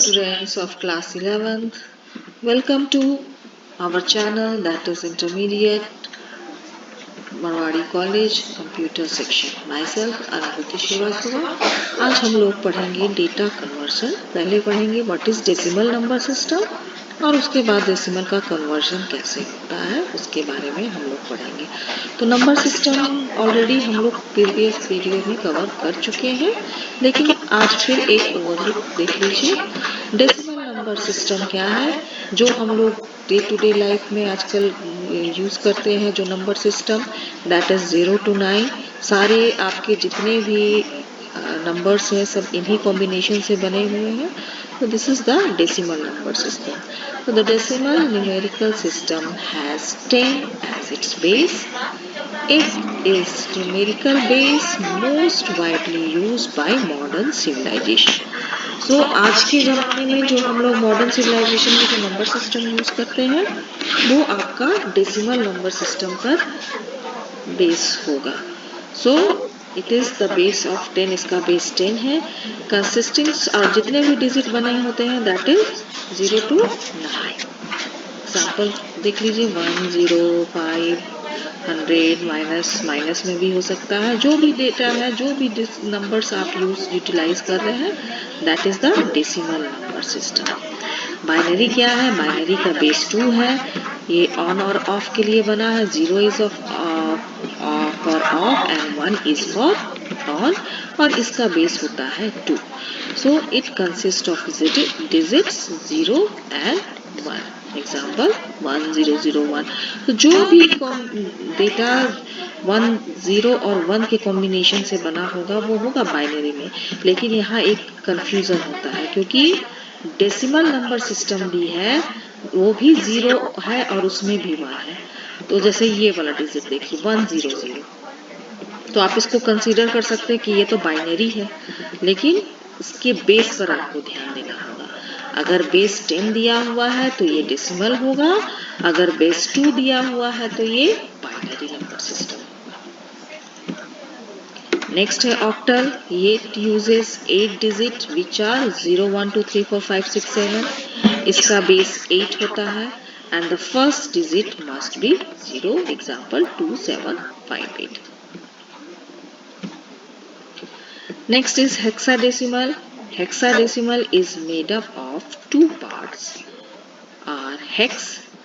students of class 11th, welcome to our channel that is Intermediate Marwari College Computer Section. Myself Anuriti Srivastava. आज हम लोग पढ़ेंगे data conversion. पहले पढ़ेंगे what is decimal number system और उसके बाद डेसिमल का कन्वर्जन कैसे होता है उसके बारे में हम लोग पढ़ेंगे। तो नंबर सिस्टम ऑलरेडी हम लोग प्रीवियस वीडियो में कवर कर चुके हैं, लेकिन आज फिर एक ओवरव्यू देख लीजिए। डेसिमल नंबर सिस्टम क्या है जो हम लोग डे टू डे लाइफ में आजकल यूज करते हैं। जो number system that is 0 to 9, सारे आपके जितने भी नंबर्स हैं सब इन्हीं कॉम्बिनेशन से बने हुए हैं। तो this is the decimal number system. So the decimal numerical system has 10 as its base. It is numerical base most widely used by modern civilization. So आज के ज़माने में जो हम लोग मॉडर्न सिविलाइजेशन में जो नंबर सिस्टम यूज करते हैं वो आपका डेसिमल नंबर सिस्टम पर बेस होगा। So it is the base of 10, इसका बेस 10 है। कंसिस्टिंग और जितने भी डिजिट बने होते हैं दैट इज 0 to 9। एग्जाम्पल देख लीजिए 1 0 5 100 माइनस में भी हो सकता है। जो भी डेटा है, जो भी नंबर्स आप यूटिलाइज कर रहे हैं that is the decimal number system. Binary क्या है? बाइनरी का बेस 2 है। ये ऑन और ऑफ के लिए बना है। 0 is for of and 1 is for on, और इसका बेस होता है 2। So it consist of digits 0 and 1। Example 1 0 0 1। तो जो भी डेटा 1 0 और 1 के कॉम्बिनेशन से बना होगा वो होगा बाइनरी में। लेकिन यहाँ एक कंफ्यूजन होता है क्योंकि डेसिमल नंबर सिस्टम भी है, वो भी 0 है और उसमें भी 1 है। तो जैसे ये वाला डिजिट देखिए 1 0 0, तो आप इसको कंसीडर कर सकते हैं कि ये तो बाइनरी है, लेकिन इसके बेस पर आपको ध्यान देना होगा। अगर बेस 10 दिया हुआ है तो ये डेसिमल होगा, अगर बेस 2 दिया हुआ है तो ये बाइनरी नंबर सिस्टम होगा। नेक्स्ट है ऑक्टल। ये यूजेस 8 डिजिट विच आर 0 1 2 3 4 5 6 7। इसका बेस 8 होता है and the first digit must be 0। Example 2 7 5 8। Next is hexadecimal. Hexadecimal is made up of two parts, are hex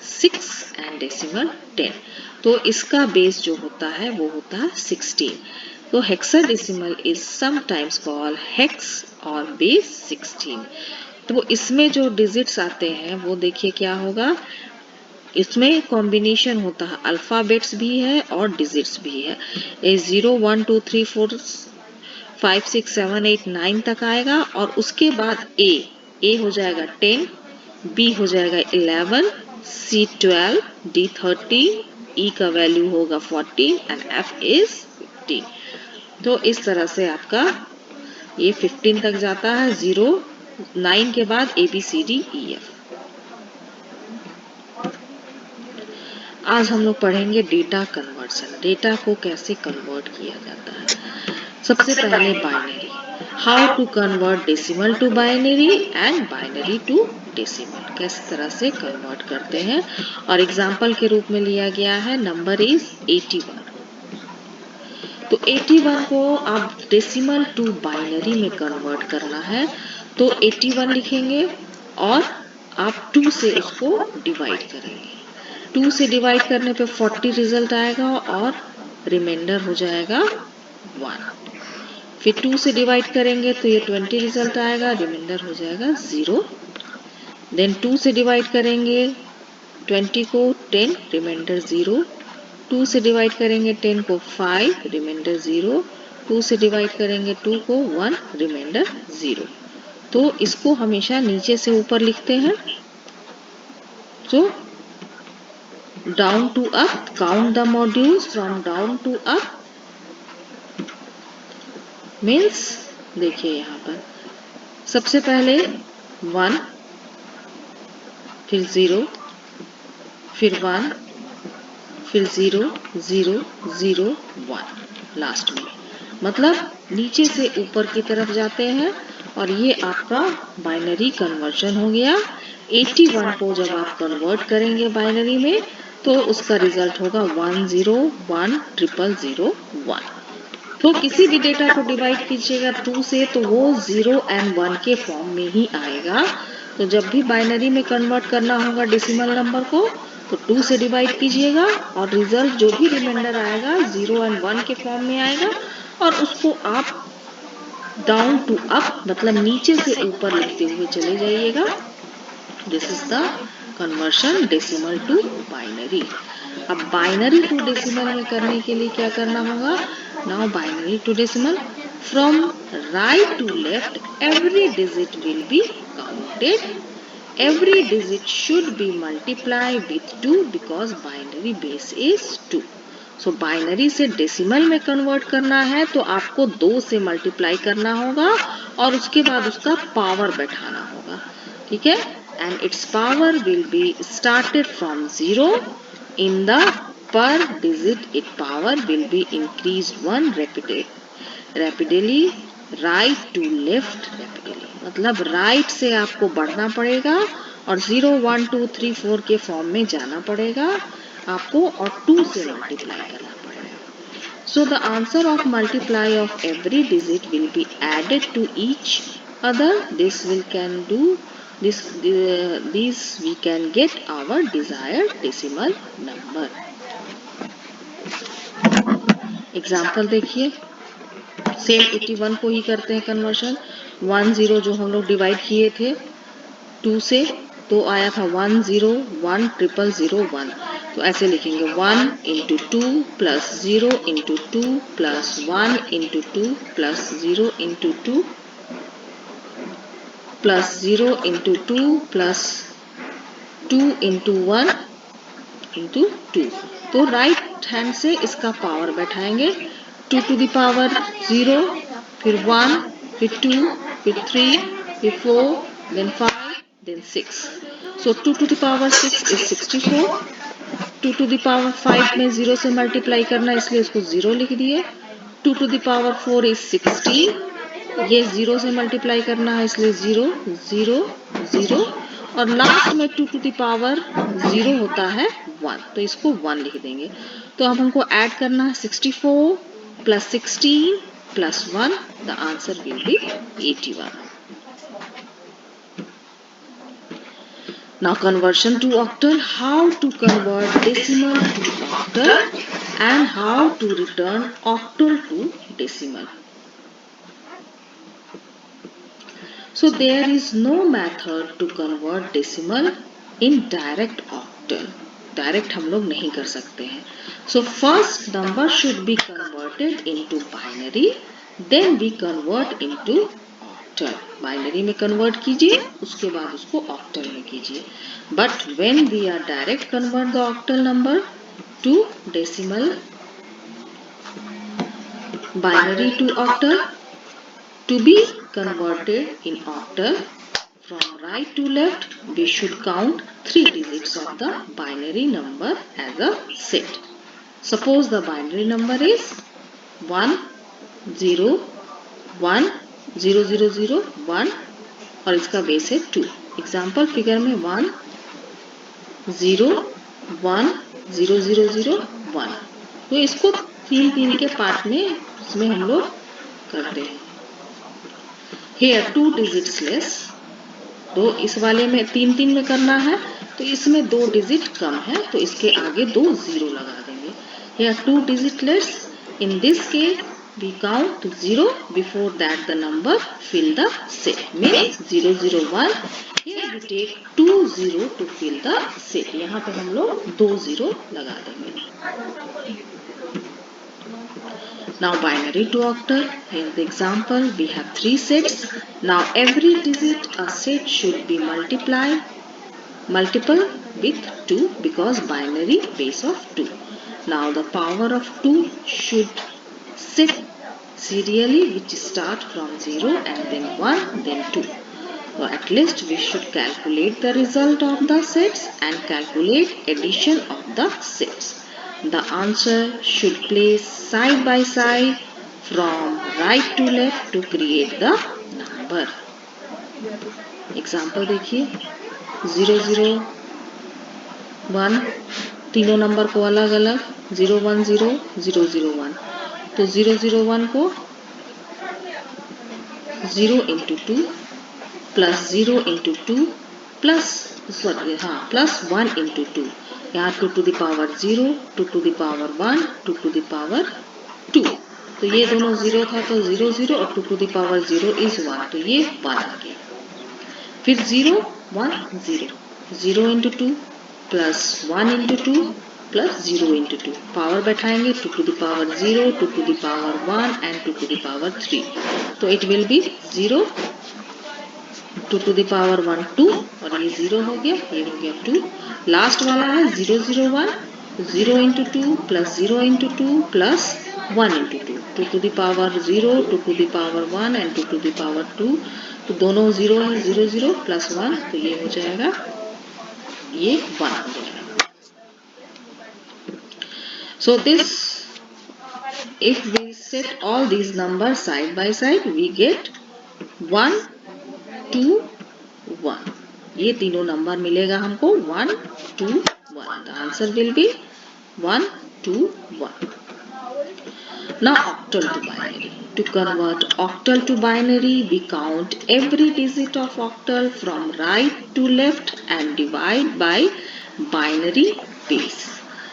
6 and decimal 10. तो इसका base जो होता है वो होता है 16। तो hexadecimal is sometimes called hex और बेस 16। तो इसमें जो डिजिट्स आते हैं वो देखिए क्या होगा। इसमें कॉम्बिनेशन होता है, अल्फाबेट्स भी है और डिजिट्स भी है। 0 1 2 3 4 5 6 7 8 9 तक आएगा और उसके बाद ए हो जाएगा 10, बी हो जाएगा 11, सी 12, डी 13, ई का वैल्यू होगा 14 एंड एफ इज 15। तो इस तरह से आपका ये 15 तक जाता है। 0 9 के बाद A B C D E F. आज हम लोग पढ़ेंगे डेटा कन्वर्जन। डेटा को कैसे कन्वर्ट किया जाता है। सबसे पहले binary, how to convert decimal to binary and binary to decimal, किस तरह से कन्वर्ट करते हैं। और एग्जाम्पल के रूप में लिया गया है नंबर इज 81। तो 81 को आप डेसिमल टू बाइनरी में कन्वर्ट करना है तो 81 लिखेंगे और आप 2 से उसको डिवाइड करेंगे। 2 से डिवाइड करने पे 40 रिजल्ट आएगा और रिमाइंडर हो जाएगा 1। फिर 2 से डिवाइड करेंगे तो ये 20 रिजल्ट आएगा, रिमाइंडर हो जाएगा 0। देन 2 से डिवाइड करेंगे 20 को 10, रिमाइंडर 0। 2 से डिवाइड करेंगे 10 को 5, रिमाइंडर 0। 2 से डिवाइड करेंगे 2 को 1, रिमाइंडर 0। तो इसको हमेशा नीचे से ऊपर लिखते हैं। तो down to up, count the modules from down to up means देखिए यहाँ पर सबसे पहले 1, फिर 0, फिर 1, फिर 0 0 0 1 लास्ट में। मतलब नीचे से ऊपर की तरफ जाते हैं और ये आपका बाइनरी कन्वर्जन हो गया। 81 को जब आप कन्वर्ट करेंगे बाइनरी में तो उसका रिजल्ट होगा 10100001। तो किसी भी डेटा को डिवाइड कीजिएगा 2 से तो वो 0 and 1 के फॉर्म में ही आएगा। तो जब भी बाइनरी में कन्वर्ट करना होगा डेसिमल नंबर को तो 2 से डिवाइड कीजिएगा और रिजल्ट जो भी रिमाइंडर आएगा 0 and 1 के फॉर्म में आएगा और उसको आप डाउन टू अप मतलब नीचे से ऊपर लिखते हुए चले जाइएगा। This is the conversion decimal to binary. अब बाइनरी टू डेसिमल में करने के लिए क्या करना होगा? Now binary to decimal from right to left every digit will be counted. Every digit should be multiplied with 2 because binary base is 2. So binary से decimal में कन्वर्ट करना है तो आपको 2 से मल्टीप्लाई करना होगा और उसके बाद उसका पावर बैठाना होगा। ठीक है? And its power will be started from 0. In the per digit its power will be increased 1 rapidly right to left rapidly मतलब राइट से आपको बढ़ना पड़ेगा और 0 1 2 3 4 के फॉर्म में जाना पड़ेगा आपको और 2 से मल्टीप्लाई करना पड़ेगा। So the answer of multiply of every digit will be added to each other. This will can do this we can get our desired decimal number। Example देखिए, सेम 81 को ही करते हैं कन्वर्शन। 10 जो हम लोग डिवाइड किए थे 2 से तो आया था 10100001। तो ऐसे लिखेंगे 1 into 2 plus 0 into 2 plus 1 into 2 plus 0 into 2 plus 0 into 2 plus 2 into 1 into 2। तो राइट हैंड से इसका पावर बैठाएंगे 2 टू द पावर 0 फिर 1 फिर 2 फिर 3 फिर 4 then 5 then 6। so 2 to the power 6 is 64। 2 to the power 5 में 0 से मल्टीप्लाई करना इसलिए उसको 0 लिख दिए। 2 to the power 4 is 16। ये 0 से मल्टीप्लाई करना है इसलिए 0 0 0 और लास्ट में 2 टू द पावर 0 होता है 1 तो इसको 1 लिख देंगे। तो अब हमको ऐड करना है 64 plus 16 plus 1 the answer will be 81। Now conversion to octal, how to convert decimal to octal and how to return octal to decimal. So there is no method to convert decimal in direct octal. Direct हम लोग नहीं कर सकते हैं। So first number should be converted into binary, then we convert into octal। Binary में convert कीजिए उसके बाद उसको ऑक्टल में कीजिए। But when we are direct convert the octal number to decimal binary to octal to be converted in octal from right to left we should count 3 digits of the binary number as a set। Suppose the binary number is 1 0 1 0 0 0 1 और इसका base है 2। Example figure में 1 0 1 0 0 0 1। तो इसको 3 के part में इसमें हम लोग करते हैं। Here 2 digits less। तो इस वाले में 3 में करना है तो इसमें 2 डिजिट कम है तो इसके आगे 2 0 लगा देंगे। Here 2 digit less। In this case we count 0 before that the number fill the set means 0 0 1। Here we take 2 0 to fill the set। यहाँ पे हम लोग 2 0 लगा देंगे। Now binary to octal, in the example we have 3 sets। Now every digit a set should be multiple with 2 because binary base of 2। Now the power of 2 should set serially which start from 0 and then 1 then 2। So at least we should calculate the result of the sets and calculate addition of the sets। The answer should place side by side from right to left to create the number। Example देखिए 001, तीनों number को अलग अलग 010 001, तो 001 को 0 into 2 plus 0 into 2 plus plus 1 into 2, यहाँ 2 to the power 0, 2 to the power 1, 2 to the power 2, तो ये दोनों 0 था तो 0 0 और 2 टू द पावर 0 इज 1, तो ये 1 आ गया। फिर 0 1 0, 0 into 2 plus 1 into 2 plus 0 into 2, power बैठाएंगे 2 to the power 0, 2 to the power 1 and 2 to the power 3, तो it will be 0, 2 to the power 1 2, और ये 0 हो गया, ये हो गया 2। लास्ट वाला है 001, 0 into 2 plus 0 into 2 plus 1 into 2, 2 to the power 0, 2 to the power 1 and 2 to the power 2, तो दोनों 0 है, 0 0 प्लस 1, तो ये हो जाएगा, ये 1 हो जाएगा। So this, if we set all these numbers side by side, we get 1 2 1, ये तीनों नंबर मिलेगा हमको 1 2 1, the answer will be 1 2 1. Now octal to binary. To convert octal to binary, we count every digit of octal from right to left and divide by binary base.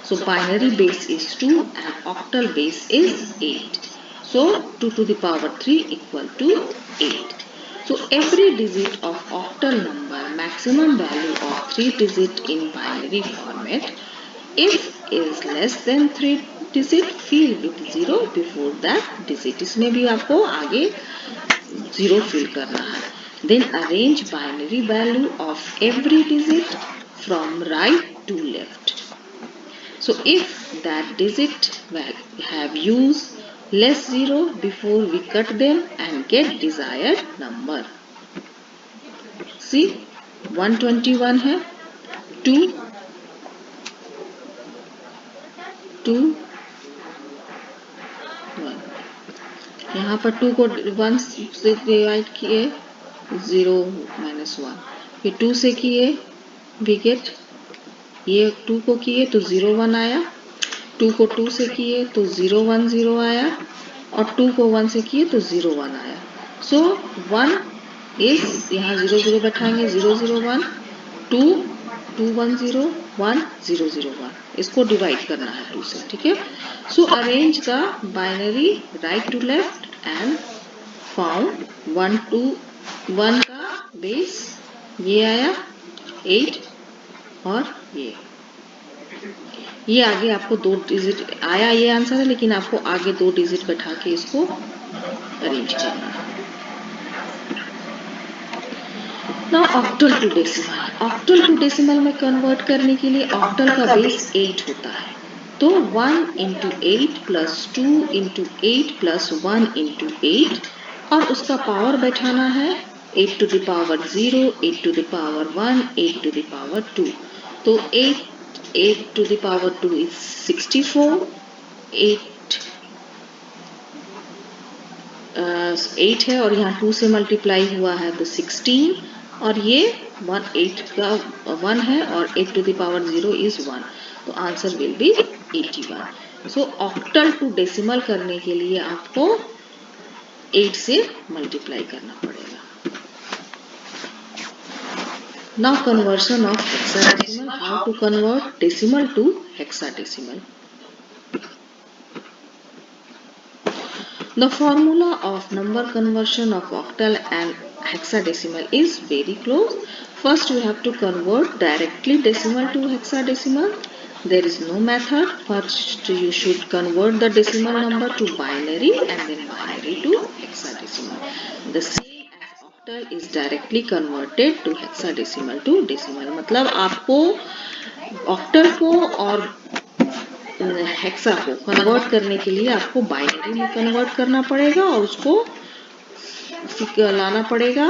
So binary base is 2 and octal base is 8. So 2 to the power 3 equal to 8. So every digit of octal number maximum value of 3 digit in binary format, if is less than 3 digit, fill with 0 before that digit. इसमें भी आपको आगे 0 fill करना है. Then arrange binary value of every digit from right to left. So if that digit have used less 0 before we cut them and get desired number. See 121 है, 2 2 1, यहाँ पर 2 को 1 से डिवाइड किए 0 माइनस 1, फिर 2 से किए we get, ये 2 को किए तो 0 1 आया, 2 को 2 से किए तो 0 1 0 आया, और 2 को 1 से किए तो 0 1 आया। सो 1 इज, यहाँ 0 0 बैठाएंगे 0 0 1, 2 2 1 0 1 0 0 1, इसको डिवाइड करना है 2 से, ठीक है। So arrange the binary right to left and found 1 2 1 का बेस ये आया 8, और ये आगे आपको 2 डिजिट आया, ये आंसर है, लेकिन आपको आगे 2 डिजिट बैठा के इसको अरेंज करना है। Now octal to decimal, octal to decimal में कन्वर्ट करने के लिए ऑक्टल का बेस 8 होता है, तो 1 into 8 plus 2 into 8 plus 1 into 8, और उसका पावर बैठाना है 8 to the power 0, 8 to the power 1, 8 to the power 2, तो 8 to the power 2 is 64, 8 है और यहाँ 2 से मल्टीप्लाई हुआ है तो 16, और ये 8 का 1 है और 8 to the power 0 is 1, तो answer will be 81। So octal to decimal करने के लिए आपको 8 से मल्टीप्लाई करना पड़ेगा। Now conversion of hexadecimal. How to convert decimal to hexadecimal? The formula of number conversion of octal and hexadecimal is very close. First you have to convert directly decimal to hexadecimal. There is no method. First you should convert the decimal number to binary and then binary to hexadecimal. The same as octal is directly converted to hexadecimal to decimal. मतलब आपको octal को और hexa को convert करने के लिए आपको binary में कन्वर्ट करना पड़ेगा और उसको लाना पड़ेगा,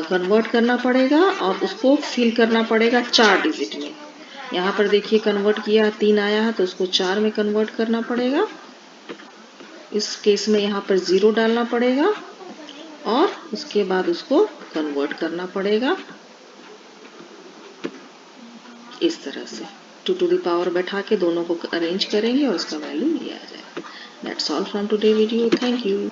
कन्वर्ट करना पड़ेगा और उसको फिल करना पड़ेगा 4 डिजिट में। यहाँ पर देखिए कन्वर्ट किया 3 आया है तो उसको 4 में कन्वर्ट करना पड़ेगा। इस केस में यहाँ पर 0 डालना पड़ेगा और उसके बाद उसको कन्वर्ट करना पड़ेगा इस तरह से। 2 to the power बैठा के दोनों को अरेंज करेंगे और उसका वैल्यू ये आ जाएगा। That's all from today video. Thank you.